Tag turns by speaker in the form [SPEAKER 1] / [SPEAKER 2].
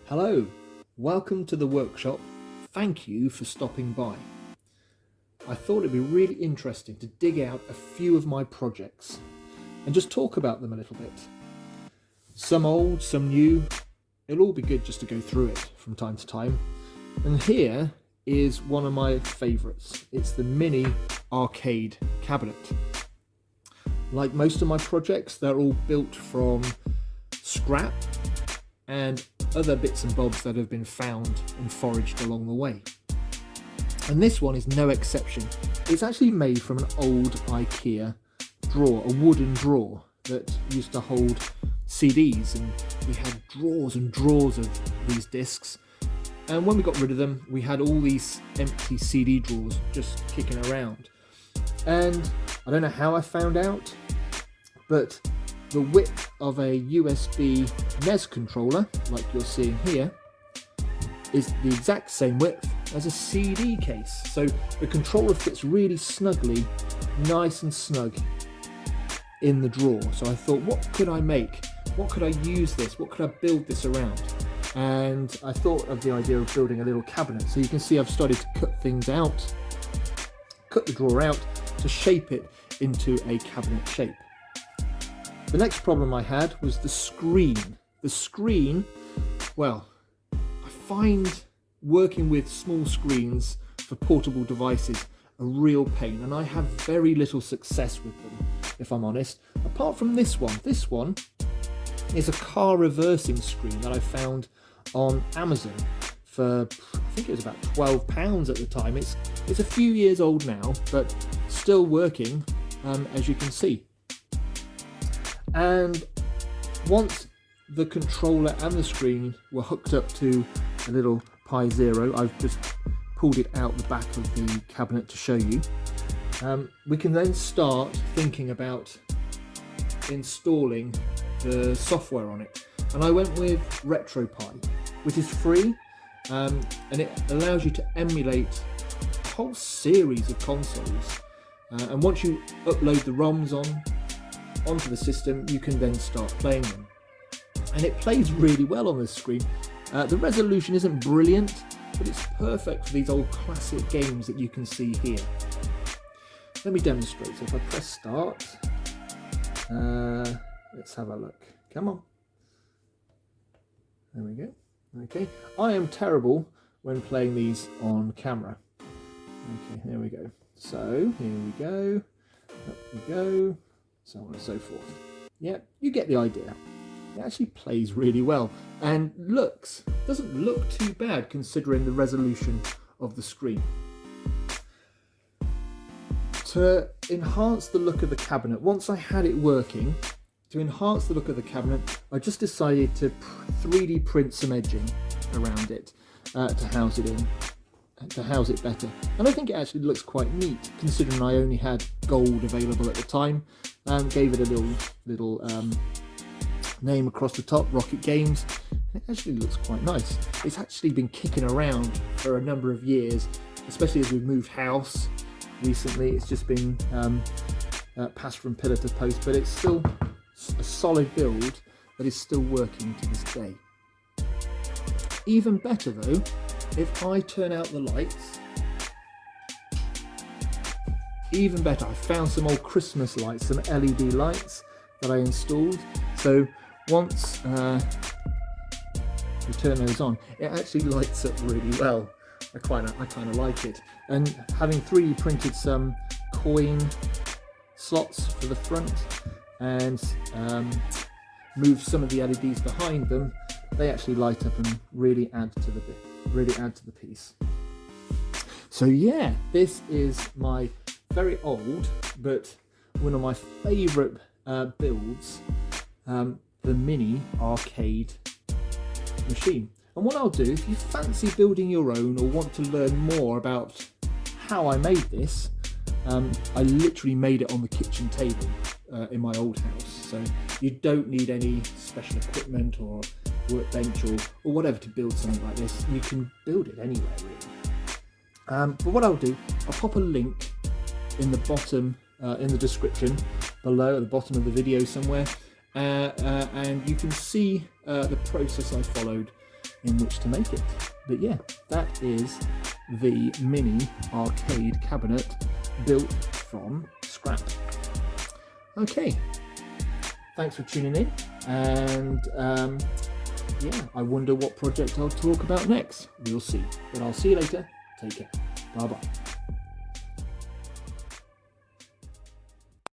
[SPEAKER 1] Hello, welcome to the workshop. Thank you for stopping by. I thought it'd be really interesting to dig out a few of my projects and just talk about them a little bit. Some old, some new. It'll all be good just to go through it from time to time. And here is one of my favourites. It's the mini arcade cabinet. Like most of my projects, they're all built from scrap and other bits and bobs that have been found and foraged along the way. And this one is no exception. It's actually made from an old IKEA drawer, a wooden drawer that used to hold CDs, and we had drawers and drawers of these discs. And when we got rid of them, we had all these empty CD drawers just kicking around. And I don't know how I found out, but the width of a USB NES controller, like you're seeing here, is the exact same width as a CD case. So the controller fits really snugly, nice and snug in the drawer. So I thought, what could I make? What could I use this? What could I build this around? And I thought of the idea of building a little cabinet. So you can see I've started to cut things out, cut the drawer out to shape it into a cabinet shape. The next problem I had was the screen. The screen, well, I find working with small screens for portable devices a real pain, and I have very little success with them, if I'm honest. Apart from this one. This one is a car reversing screen that I found on Amazon for, I think it was about £12 at the time. It's a few years old now, but still working, as you can see. And once the controller and the screen were hooked up to a little Pi Zero, I've just pulled it out the back of the cabinet to show you, we can then start thinking about installing the software on it. And I went with Retropie, which is free, and it allows you to emulate a whole series of consoles. And once you upload the ROMs onto the system, you can then start playing them. And it plays really well on this screen. The resolution isn't brilliant, but it's perfect for these old classic games that you can see here. Let me demonstrate. So if I press start, let's have a look. Come on. There we go. Okay. I am terrible when playing these on camera. Okay, there we go. So here we go. Up we go. So on and so forth. Yeah, you get the idea. It actually plays really well and doesn't look too bad considering the resolution of the screen. To enhance the look of the cabinet, once I had it working, to enhance the look of the cabinet, I just decided to 3D print some edging around it to house it in. To house it better, and I think it actually looks quite neat considering I only had gold available at the time. Gave it a little name across the top, Rocket Games. It actually looks quite nice. It's actually been kicking around for a number of years, especially as we've moved house recently. It's just been passed from pillar to post, but it's still a solid build that is still working to this day. Even better though, if I turn out the lights, even better, I found some old Christmas lights, some LED lights that I installed. So once we turn those on, it actually lights up really well. I kind of like it. And having 3D printed some coin slots for the front and moved some of the LEDs behind them, they actually light up and really add to the piece. So yeah, this is my very old but one of my favourite builds, the mini arcade machine. And what I'll do, if you fancy building your own or want to learn more about how I made this, I literally made it on the kitchen table in my old house. So you don't need any special equipment or workbench or whatever to build something like this. You can build it anywhere really. But what I'll do, I'll pop a link in the bottom, in the description below at the bottom of the video somewhere, and you can see the process I followed in which to make it. But yeah, that is the mini arcade cabinet built from scrap. Okay, thanks for tuning in, and yeah, I wonder what project I'll talk about next. We'll see, but I'll see you later. Take care. Bye bye.